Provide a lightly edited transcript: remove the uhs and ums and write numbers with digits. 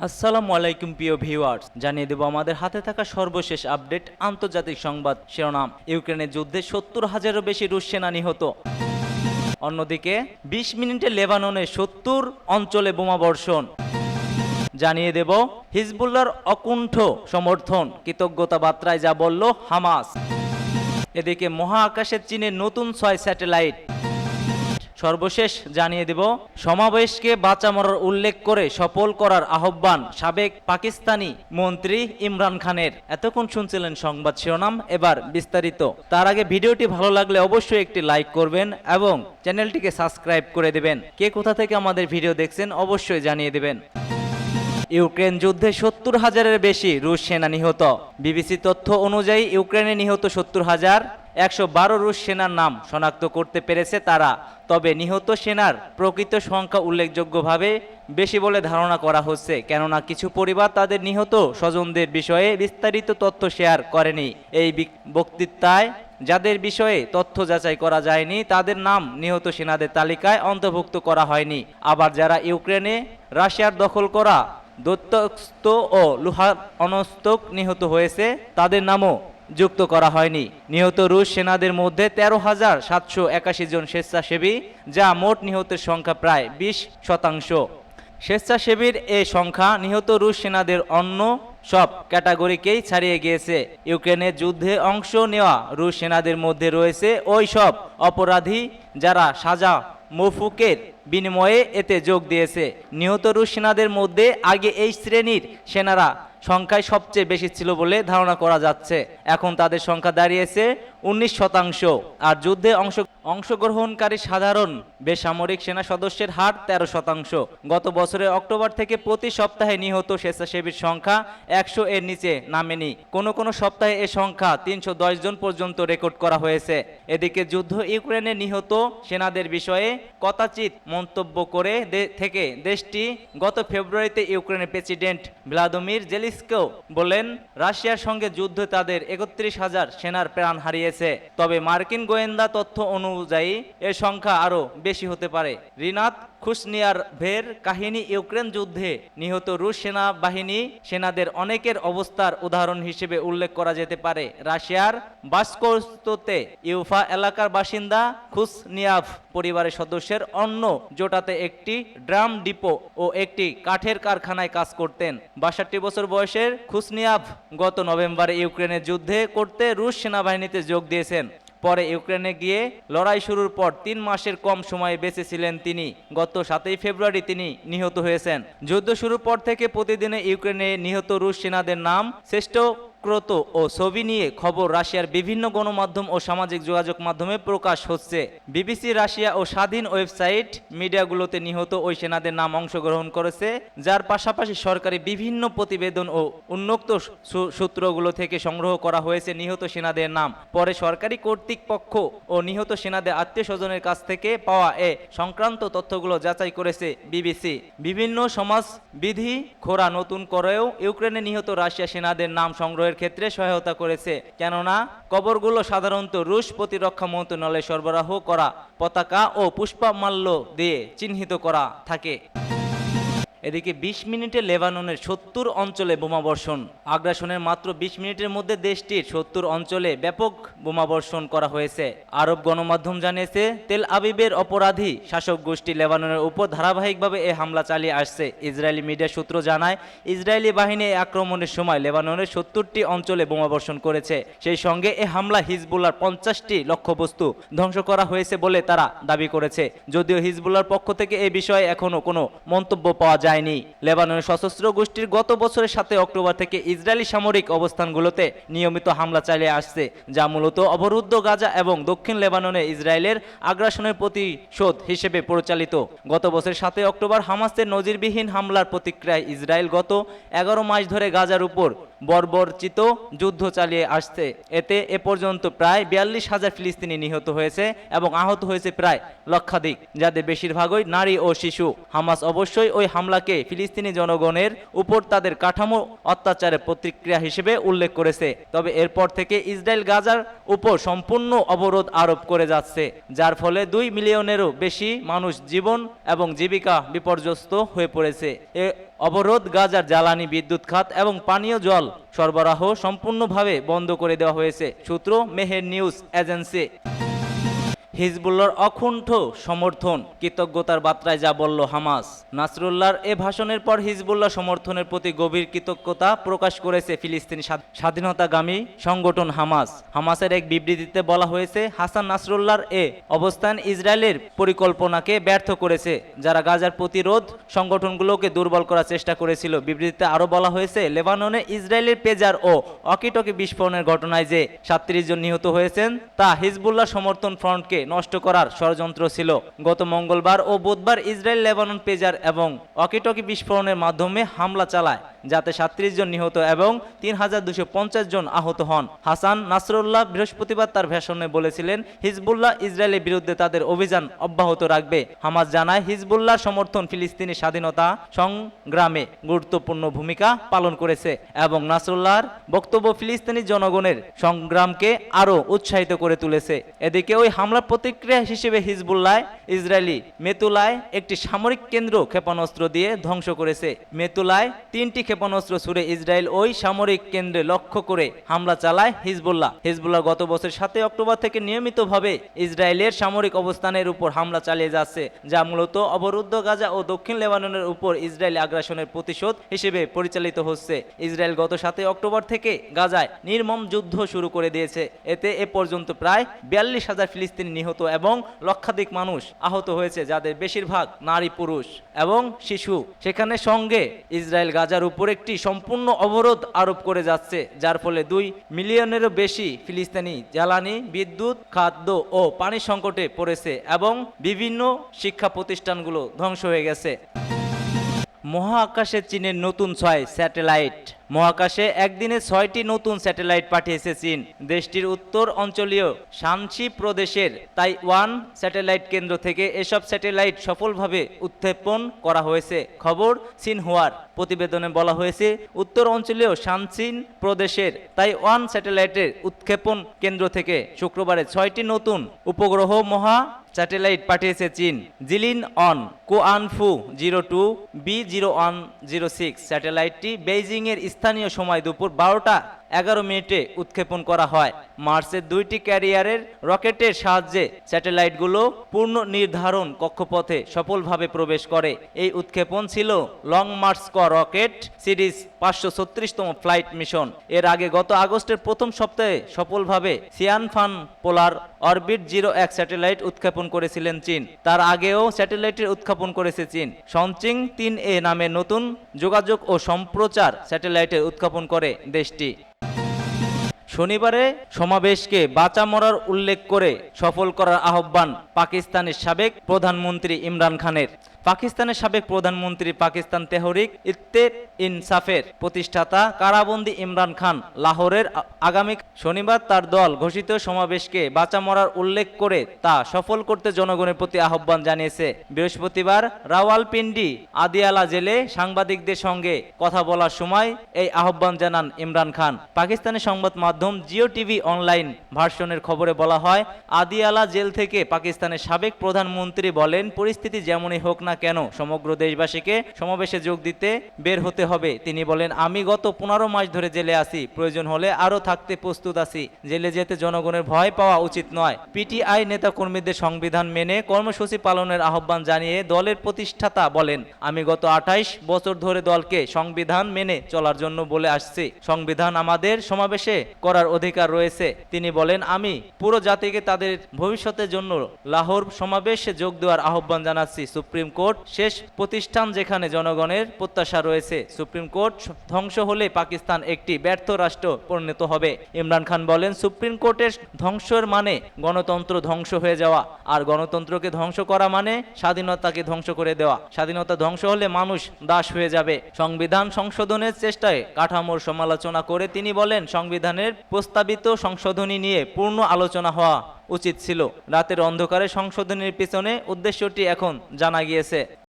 আসসালামু আলাইকুম প্রিয় ভিউয়ার্স, জানিয়ে দেব আমাদের হাতে থাকা সর্বশেষ আপডেট আন্তর্জাতিক সংবাদ শিরোনাম। ইউক্রেনের যুদ্ধে ৭০,০০০-এরও বেশি রুশ সেনা নিহত। অন্যদিকে ২০ মিনিটে লেবাননের ৭০ অঞ্চলে বোমাবর্ষণ। জানিয়ে দেব হিজবুল্লাহর অকুণ্ঠ সমর্থন, কৃতজ্ঞতা বার্তায় যা বলল হামাস। এদিকে মহাকাশে চীনের নতুন ৬ স্যাটেলাইট। সর্বশেষ জানিয়ে দেব সমাবেশকে বাঁচা মরার উল্লেখ করে সফল করার আহ্বান সাবেক পাকিস্তানি মন্ত্রী ইমরান খানের। এতক্ষণ শুনছিলেন সংবাদ শিরোনাম, এবার বিস্তারিত। তার আগে ভিডিওটি ভালো লাগলে অবশ্যই একটি লাইক করবেন এবং চ্যানেলটিকে সাবস্ক্রাইব করে দেবেন। কে কোথা থেকে আমাদের ভিডিও দেখছেন অবশ্যই জানিয়ে দেবেন। ইউক্রেন যুদ্ধে ৭০,০০০-এর বেশি রুশ সেনা নিহত। বিবিসি তথ্য অনুযায়ী ইউক্রেনে নিহত ৭০,১১২ রুশ সেনার নাম শনাক্ত করতে পেরেছে তারা। তবে নিহত সেনার প্রকৃত সংখ্যা উল্লেখযোগ্যভাবে বেশি বলে ধারণা করা হচ্ছে, কেননা কিছু পরিবার তাদের নিহত স্বজনদের বিষয়ে বিস্তারিত তথ্য শেয়ার করেনি। এই বক্তৃতায় যাদের বিষয়ে তথ্য যাচাই করা যায়নি তাদের নাম নিহত সেনাদের তালিকায় অন্তর্ভুক্ত করা হয়নি। আবার যারা ইউক্রেনে রাশিয়ার দখল করা দত্তস্থ ও লুহান অনস্তক নিহত হয়েছে তাদের নামও যুক্ত করা হয়নি। নিহত রুশ সেনাদের মধ্যে ১৩,৭৮১ জন স্বেচ্ছাসেবী, যা মোট নিহতের সংখ্যা প্রায় ২০%। স্বেচ্ছাসেবীর এ সংখ্যা নিহত রুশ সেনাদের অন্য সব ক্যাটাগরিকেই ছাড়িয়ে গিয়েছে। ইউক্রেনের যুদ্ধে অংশ নেওয়া রুশ সেনাদের মধ্যে রয়েছে ওই সব অপরাধী যারা সাজা মৌকুফের বিনিময়ে এতে যোগ দিয়েছে। নিহত রুশ সেনাদের মধ্যে আগে এই শ্রেণীর সেনারা সংখ্যায় সবচেয়ে বেশি ছিল বলে ধারণা করা যাচ্ছে। এখন তাদের সংখ্যা দাঁড়িয়েছে ১৯%। আর যুদ্ধে অংশগ্রহণকারী সাধারণ বেসামরিক সেনা সদস্যের হার ১৩%। গত বছরের অক্টোবর থেকে প্রতি সপ্তাহে নিহত স্বেচ্ছাসেবীর সংখ্যা ১০০-এর নিচে নামেনি। কোনো সপ্তাহে এ সংখ্যা ৩১০ জন পর্যন্ত রেকর্ড করা হয়েছে। এদিকে যুদ্ধ ইউক্রেনে নিহত সেনাদের বিষয়ে কদাচিৎ মন্তব্য করে থেকে দেশটি গত ফেব্রুয়ারিতে ইউক্রেনের প্রেসিডেন্ট ভ্লাদিমির জেলেনস্কিও বলেন, রাশিয়ার সঙ্গে যুদ্ধে তাদের ৩১,০০০ সেনার প্রাণ হারিয়েছে। তবে মার্কিন গোয়েন্দা তথ্য অনুযায়ী এর সংখ্যা আরও বেশি হতে পারে। রিনাত খুশনিয়ারভের কাহিনী ইউক্রেন যুদ্ধে নিহত রুশ সেনাদের অনেকের অবস্থার উদাহরণ হিসেবে উল্লেখ করা যেতে পারে। রাশিয়ার বাস্কোস্টোতে ইউফা এলাকার বাসিন্দা খুশনিয়াভ পরিবারের সদস্যের অন্য জোটাতে একটি ড্রাম ডিপো ও একটি কাঠের কারখানায় কাজ করতেন। ৬২ বছর বয়সের খুশনিয়াভ গত নভেম্বরে ইউক্রেনের যুদ্ধে করতে রুশ সেনাবাহিনীতে যোগ দিয়েছেন। পরে ইউক্রেনে গিয়ে লড়াই শুরুর পর ৩ মাসের কম সময়ে বেঁচে ছিলেন তিনি। গত ৭ই ফেব্রুয়ারি তিনি নিহত হয়েছেন। যুদ্ধ শুরুর পর থেকে প্রতিদিনে ইউক্রেনে নিহত রুশ সেনাদের নাম, শ্রেষ্ঠ ও ছবি নিয়ে খবর রাশিয়ার বিভিন্ন গণমাধ্যম ও সামাজিক যোগাযোগ মাধ্যমে প্রকাশ হচ্ছে। বিবিসি রাশিয়া ও স্বাধীন ওয়েবসাইট মিডিয়াগুলোতে নিহত ওই সেনাদের নাম অংশগ্রহণ করেছে, যার পাশাপাশি সরকারি বিভিন্ন প্রতিবেদন ও উন্মুক্ত সূত্রগুলো থেকে সংগ্রহ করা হয়েছে নিহত সেনাদের নাম। পরে সরকারি কর্তৃপক্ষ ও নিহত সেনাদের আত্মীয় স্বজনের কাছ থেকে পাওয়া এ সংক্রান্ত তথ্যগুলো যাচাই করেছে বিবিসি। বিভিন্ন সমাজবিধি খোরা নতুন করেও ইউক্রেনে নিহত রাশিয়া সেনাদের নাম সংগ্রহের ক্ষেত্রে সহায়তা করেছে, কেননা কবরগুলো সাধারণত রুশ প্রতিরক্ষা মন্ত্রণালয়ে সরবরাহ করা পতাকা ও পুষ্পমাল্য দিয়ে চিহ্নিত করা থাকে। এদিকে ২০ মিনিটে লেবাননের ৭০ অঞ্চলে বোমাবর্ষণ। আগ্রাসনের মাত্র ২০ মিনিটের মধ্যে দেশটির ৭০ অঞ্চলে ব্যাপক বোমাবর্ষণ করা হয়েছে। আরব গণমাধ্যম জানিয়েছে, তেল আবিবের অপরাধী শাসক গোষ্ঠী লেবাননের উপর ধারাবাহিকভাবে এ হামলা চালিয়ে আসছে। ইসরায়েলি মিডিয়া সূত্র জানায়, ইসরায়েলি বাহিনী এই আক্রমণের সময় লেবাননের ৭০টি অঞ্চলে বোমাবর্ষণ করেছে। সেই সঙ্গে এ হামলা হিজবুল্লাহর ৫০টি লক্ষ্যবস্তু ধ্বংস করা হয়েছে বলে তারা দাবি করেছে। যদিও হিজবুল্লাহর পক্ষ থেকে এ বিষয়ে এখনও কোনো মন্তব্য পাওয়া যায়। লেবাননের সশস্ত্র গোষ্ঠীর গত বছরের ৭ অক্টোবর থেকে ইসরায়েলি সামরিক অবস্থানগুলোতে নিয়মিত হামলা চালিয়ে আসছে, যা মূলত অবরুদ্ধ গাজা এবং দক্ষিণ লেবাননে ইসরায়েলের আগ্রাসনের প্রতিশোধ হিসেবে পরিচালিত। গত বছর ৭ অক্টোবর হামাসের নজিরবিহীন হামলার প্রতিক্রিয়ায় ইসরায়েল গত ১১ মাস ধরে গাজার উপর বর্বরচিত যুদ্ধ চালিয়ে আসছে। এতে এ পর্যন্ত প্রায় ৪২,০০০ ফিলিস্তিনি নিহত হয়েছে এবং আহত হয়েছে প্রায় লক্ষাধিক, যাদের বেশিরভাগই নারী ও শিশু। হামাস অবশ্যই ওই হামলাকে ফিলিস্তিনি জনগণের উপর তাদের কাঠামো অত্যাচারের প্রতিক্রিয়া হিসেবে উল্লেখ করেছে। তবে এরপর থেকে ইসরায়েল গাজার উপর সম্পূর্ণ অবরোধ আরোপ করে যাচ্ছে, যার ফলে ২ মিলিয়নেরও বেশি মানুষ জীবন এবং জীবিকা বিপর্যস্ত হয়ে পড়েছে। অবরোধ, গাজার জ্বালানি, বিদ্যুৎ খাত এবং পানীয় জল সরবরাহ সম্পূর্ণভাবে বন্ধ করে দেওয়া হয়েছে। সূত্র মেহের নিউজ এজেন্সি। হিজবুল্লাহর অকুণ্ঠ সমর্থন, কৃতজ্ঞতার বার্তায় যা বলল হামাস। নাসরুল্লাহর এ ভাষণের পর হিজবুল্লাহ সমর্থনের প্রতি গভীর কৃতজ্ঞতা প্রকাশ করেছে ফিলিস্তিনি স্বাধীনতাগামী সংগঠন হামাস। হামাসের এক বিবৃতিতে বলা হয়েছে, হাসান নাসরুল্লাহর এ অবস্থান ইসরায়েলের পরিকল্পনাকে ব্যর্থ করেছে, যারা গাজার প্রতিরোধ সংগঠনগুলোকে দুর্বল করার চেষ্টা করেছিল। বিবৃতিতে আরও বলা হয়েছে, লেবাননে ইসরায়েলের পেজার ও অকিটকি বিস্ফোরণের ঘটনায় যে 37 জন নিহত হয়েছেন তা হিজবুল্লাহ সমর্থন ফ্রন্টকে নষ্ট করার ষড়যন্ত্র ছিল। গত মঙ্গলবার ও বুধবার ইসরায়েল লেবানন পেজার এবং অকিটকি বিস্ফোরণের মাধ্যমে হামলা চালায়, যাতে 37 জন নিহত এবং 3250 জন আহত হন। হাসান নাসরুল্লাহ বৃহস্পতিবার তার ভাষণে বলেছিলেন, হিজবুল্লাহ ইসরায়েলের বিরুদ্ধে তাদের অভিযান অব্যাহত রাখবে। হামাস জানায়, হিজবুল্লাহর সমর্থন ফিলিস্তিনি স্বাধীনতা সংগ্রামে গুরুত্বপূর্ণ ভূমিকা পালন করেছে এবং নাসরুল্লাহর বক্তব্য ফিলিস্তিনি জনগণের সংগ্রামকে আরও উৎসাহিত করে তুলেছে। এদিকে ওই হামলার প্রতিক্রিয়া হিসেবে হিজবুল্লাহ ইসরায়েলি মেতুলায় একটি সামরিক কেন্দ্র ক্ষেপণাস্ত্র দিয়ে ধ্বংস করেছে। মেতুলায় 3টি ক্ষেপণাস্ত্র ছুড়ে ইসরায়েল ওই সামরিক কেন্দ্রে লক্ষ্য করে হামলা চালায় হিজবুল্লাহ গত বছর 7 অক্টোবর থেকে নিয়মিতভাবে ইসরায়েলের সামরিক অবস্থানের উপর হামলা চালিয়ে যাচ্ছে, যা মূলত অবরুদ্ধ গাজা ও দক্ষিণ লেবাননের উপর ইসরায়েলি আগ্রাসনের প্রতিশোধ হিসেবে পরিচালিত হচ্ছে। ইসরায়েল গত 7 অক্টোবর থেকে গাজায় নির্মম যুদ্ধ শুরু করে দিয়েছে। এতে এ পর্যন্ত প্রায় 42,000 ফিলিস্তিনি নিহত এবং লক্ষাধিক মানুষ আহত হয়েছে, যাদের বেশিরভাগ নারী, পুরুষ এবং শিশু। সেখানে সঙ্গে ইসরায়েল গাজার উপর একটি সম্পূর্ণ অবরোধ আরোপ করে যাচ্ছে, যার ফলে 2 মিলিয়নেরও বেশি ফিলিস্তিনি জ্বালানি, বিদ্যুৎ, খাদ্য ও পানি সংকটে পড়েছে এবং বিভিন্ন শিক্ষা প্রতিষ্ঠানগুলো ধ্বংস হয়ে গেছে। মহাকাশে চীনের নতুন 6 স্যাটেলাইট। মহাকাশে একদিনে 6টি নতুন স্যাটেলাইট পাঠিয়েছে চীন। দেশটির উত্তর অঞ্চলীয় শানসি প্রদেশের তাইওয়ান স্যাটেলাইট কেন্দ্র থেকে এসব স্যাটেলাইট সফলভাবে উৎক্ষেপণ করা হয়েছে। খবর সিনহুয়ার প্রতিবেদনে বলা হয়েছে, উত্তর অঞ্চলীয় শানসি প্রদেশের তাইওয়ান স্যাটেলাইটের উৎক্ষেপণ কেন্দ্র থেকে শুক্রবারে 6টি নতুন উপগ্রহ মহা স্যাটেলাইট পাঠিয়েছে চীন। জিলিন অন কোয়ানফু 02 B0106 স্যাটেলাইটটি বেইজিং এর স্থানীয় সময় দুপুর 12টা11 উৎক্ষেপণ করা হয়। মার্সের 2টি ক্যারিয়ারের রকেটের সাহায্যে স্যাটেলাইটগুলো পূর্ণ নির্ধারণ কক্ষপথে সফলভাবে প্রবেশ করে। এই উৎক্ষেপণ ছিল লং মার্চ রকেট সিরিজ 536তম ফ্লাইট মিশন। এর আগে গত আগস্টের প্রথম সপ্তাহে সফলভাবে সিয়ানফান পোলার অরবিট 01 স্যাটেলাইট উৎক্ষেপণ করেছিলেন চীন। তার আগেও স্যাটেলাইটের উৎক্ষেপণ করেছে চীন। সনচিং 3A নামে নতুন যোগাযোগ ও সম্প্রচার স্যাটেলাইটের উৎক্ষেপণ করে দেশটি। শনিবারে সমাবেশকে বাঁচা মরার উল্লেখ করে সফল করার আহ্বান পাকিস্তানের সাবেক প্রধানমন্ত্রী ইমরান খানের। পাকিস্তানের সাবেক প্রধানমন্ত্রী পাকিস্তান তেহরিক ইনসাফের প্রতিষ্ঠাতা কারাবন্দী ইমরান খান লাহোরের আগামী শনিবার তার দল ঘোষিত সমাবেশকে বাঁচা মরার উল্লেখ করে তা সফল করতে জনগণের প্রতি আহ্বান জানিয়েছে। বৃহস্পতিবার রাওয়ালপিন্ডি আদিয়ালা জেলে সাংবাদিকদের সঙ্গে কথা বলার সময় এই আহ্বান জানান ইমরান খান। পাকিস্তানের সংবাদ মাধ্যম জিও টিভি অনলাইন ভার্সনের খবরে বলা হয়, আদিয়ালা জেল থেকে পাকিস্তানের সাবেক প্রধানমন্ত্রী বলেন, পরিস্থিতি যেমনই হোক না কেন সমগ্র দেশবাসীকে সমাবেশে যোগ দিতে বের হতে হবে। তিনি বলেন, আমি গত 15 মাস ধরে জেলে আছি, প্রয়োজন হলে আরও থাকতে প্রস্তুত আছি। জেলে যেতে জনগণের ভয় পাওয়া উচিত নয়। পিটিআই নেতা কর্মীদের সংবিধান মেনে কর্মসূচি পালনের আহ্বান জানিয়ে দলের প্রতিষ্ঠাতা বলেন, আমি গত 28 বছর ধরে দলকে সংবিধান মেনে চলার জন্য বলে আসছি। সংবিধান আমাদের সমাবেশে করার অধিকার রয়েছে। তিনি বলেন, আমি পুরো জাতিকে তাদের ভবিষ্যতের জন্য লাহোর সমাবেশে যোগ দেওয়ার আহ্বান জানাচ্ছি। সুপ্রিম কোর্ট শেষ প্রতিষ্ঠান যেখানে জনগণের প্রত্যাশা রয়েছে। সুপ্রিম কোর্ট ধ্বংস হলে পাকিস্তান একটি ব্যর্থ রাষ্ট্র পরিণত হবে। ইমরান খান বলেন, সুপ্রিম কোর্টের ধ্বংসের মানে গণতন্ত্র ধ্বংস হয়ে যাওয়া, আর গণতন্ত্রকে ধ্বংস করা মানে স্বাধীনতাকে ধ্বংস করে দেওয়া। স্বাধীনতা ধ্বংস হলে মানুষ দাস হয়ে যাবে। সংবিধান সংশোধনের চেষ্টায় কাঠামোর সমালোচনা করে তিনি বলেন, সংবিধানের প্রস্তাবিত সংশোধনী নিয়ে পূর্ণ আলোচনা হওয়া উচিত ছিল। রাতের অন্ধকারে সংশোধনীর পিছনে উদ্দেশ্যটি এখন জানা গিয়েছে।